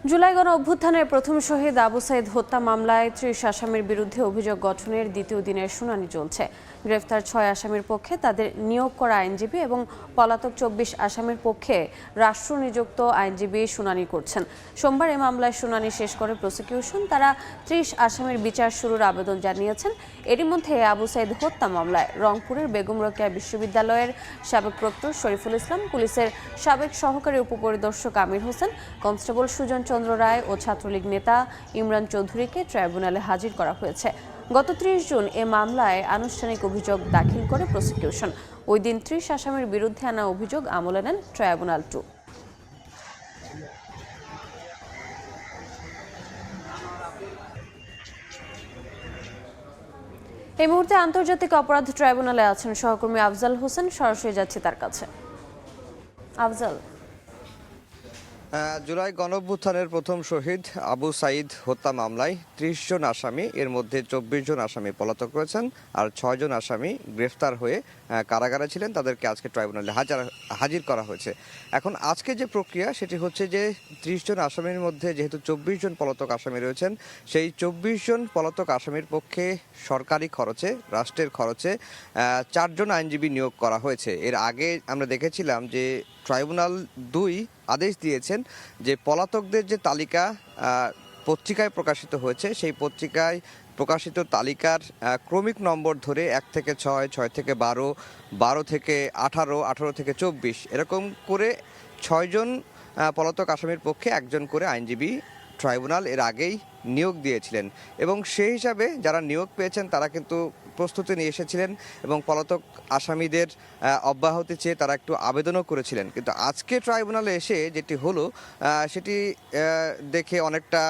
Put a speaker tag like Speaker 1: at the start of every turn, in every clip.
Speaker 1: জুলাই গণ অভ্যুত্থানের প্রথম শহীদ আবু সাইদ হত্যা মামলায় ৩০ আসামির বিরুদ্ধে অভিযোগ গঠনের দ্বিতীয় দিনের শুনানি চলছে। গ্রেফতার ৬ আসামির পক্ষে তাদের নিয়োগ করা আইনজীবী এবং পলাতক ২৪ আসামির পক্ষে রাষ্ট্রনিযুক্ত আইনজীবী শুনানি করছেন। সোমবার এ মামলায় শুনানি শেষ করে প্রসিকিউশন তারা ৩০ আসামির বিচার শুরুর আবেদন জানিয়েছেন। এরই মধ্যে আবু সাইদ হত্যা মামলায় রংপুরের বেগম রোকেয়া বিশ্ববিদ্যালয়ের সাবেক প্রক্টর শরীফুল ইসলাম, পুলিশের সাবেক সহকারী উপপরিদর্শক আমির হোসেন, কনস্টেবল সুজন চন্দ্র রায় ও ছাত্রলীগ নেতা ইমরান চৌধুরীকে ট্রাইব্যুনালে হাজির করা হয়েছে। গত ৩০ জুন এ মামলায় আনুষ্ঠানিক অভিযোগ দাখিল করে প্রসিকিউশন। ওই দিন ৩০ আসামির বিরুদ্ধে আনা অভিযোগ আমলে নেন ট্রাইব্যুনাল 2। এই মুহূর্তে আন্তর্জাতিক অপরাধ ট্রাইব্যুনালে আছেন সহকর্মী আফজাল হোসেন। সরাসরি যাচ্ছি তার কাছে। আফজাল,
Speaker 2: জুলাই গণঅভ্যুত্থানের প্রথম শহীদ আবু সাইদ হত্যা মামলায় ৩০ জন আসামি, এর মধ্যে ২৪ জন আসামি পলাতক রয়েছেন আর ৬ জন আসামি গ্রেফতার হয়ে কারাগারে ছিলেন। তাদেরকে আজকে ট্রাইব্যুনালে হাজির করা হয়েছে। এখন আজকে যে প্রক্রিয়া সেটি হচ্ছে যে ৩০ জন আসামির মধ্যে যেহেতু ২৪ জন পলাতক আসামি রয়েছেন, সেই ২৪ জন পলাতক আসামির পক্ষে সরকারি খরচে, রাষ্ট্রের খরচে ৪ জন আইনজীবী নিয়োগ করা হয়েছে। এর আগে আমরা দেখেছিলাম যে ট্রাইব্যুনাল ২ আদেশ দিয়েছেন যে পলাতকদের যে তালিকা পত্রিকায় প্রকাশিত হয়েছে, সেই পত্রিকায় প্রকাশিত তালিকার ক্রমিক নম্বর ধরে ১ থেকে ৬, ৬ থেকে ১২, ১২ থেকে ১৮, ১৮ থেকে ২৪ এরকম করে ৬ জন পলাতক আসামির পক্ষে একজন করে আইনজীবী ট্রাইব্যুনাল এর আগেই নিয়োগ দিয়েছিলেন এবং সেই হিসাবে যারা নিয়োগ পেয়েছেন তারা কিন্তু প্রস্তুতি নিয়ে এসেছিলেন এবং পলাতক আসামিদের অব্যাহতি চেয়ে তারা একটু আবেদনও করেছিলেন। কিন্তু আজকে ট্রাইব্যুনালে এসে যেটি হলো সেটি দেখে অনেকটা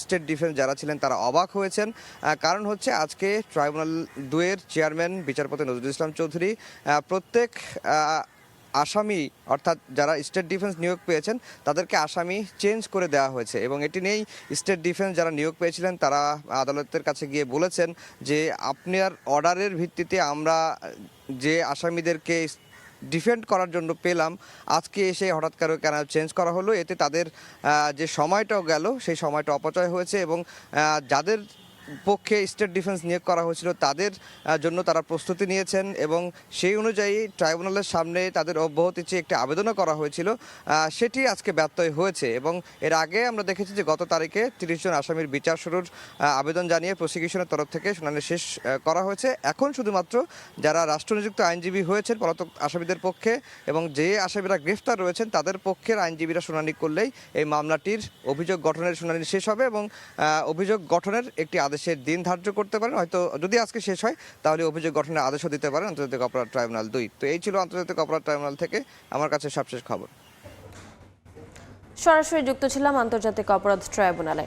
Speaker 2: স্টেট ডিফেন্স যারা ছিলেন তারা অবাক হয়েছেন। কারণ হচ্ছে আজকে ট্রাইব্যুনাল ২ এর চেয়ারম্যান বিচারপতি নজরুল ইসলাম চৌধুরী প্রত্যেক আসামি অর্থাৎ যারা স্টেট ডিফেন্স নিয়োগ পেয়েছেন তাদেরকে আসামি চেঞ্জ করে দেওয়া হয়েছে এবং এটি নিয়েই স্টেট ডিফেন্স যারা নিয়োগ পেয়েছিলেন তারা আদালতের কাছে গিয়ে বলেছেন যে আপনার অর্ডারের ভিত্তিতে আমরা যে আসামিদেরকে ডিফেন্ড করার জন্য পেলাম, আজকে এসে হঠাৎ করে কেন চেঞ্জ করা হলো, এতে তাদের যে সময়টাও গেল সেই সময়টা অপচয় হয়েছে এবং যাদের পক্ষে স্টেট ডিফেন্স নিয়োগ করা হয়েছিল তাদের জন্য তারা প্রস্তুতি নিয়েছেন এবং সেই অনুযায়ী ট্রাইব্যুনালের সামনে তাদের অব্যাহতি চেয়ে একটি আবেদনও করা হয়েছিল, সেটি আজকে ব্যত্যয় হয়েছে। এবং এর আগে আমরা দেখেছি যে গত তারিখে ৩০ জন আসামির বিচার শুরুর আবেদন জানিয়ে প্রসিকিউশনের তরফ থেকে শুনানি শেষ করা হয়েছে। এখন শুধুমাত্র যারা রাষ্ট্রনিযুক্ত আইনজীবী হয়েছেন পলাতক আসামিদের পক্ষে এবং যে আসামিরা গ্রেফতার রয়েছেন তাদের পক্ষের আইনজীবীরা শুনানি করলেই এই মামলাটির অভিযোগ গঠনের শুনানি শেষ হবে এবং অভিযোগ গঠনের একটি আদেশের দিন ধার্য করতে পারেন। হয়তো যদি আজকে শেষ হয় তাহলে অভিযোগ গঠনের আদেশও দিতে পারেন আন্তর্জাতিক অপরাধ ট্রাইব্যুনাল ২। তো এই ছিল আন্তর্জাতিক অপরাধ ট্রাইব্যুনাল থেকে আমার কাছে সবশেষ খবর।
Speaker 1: সরাসরি যুক্ত ছিলাম আন্তর্জাতিক অপরাধ ট্রাইব্যুনালে।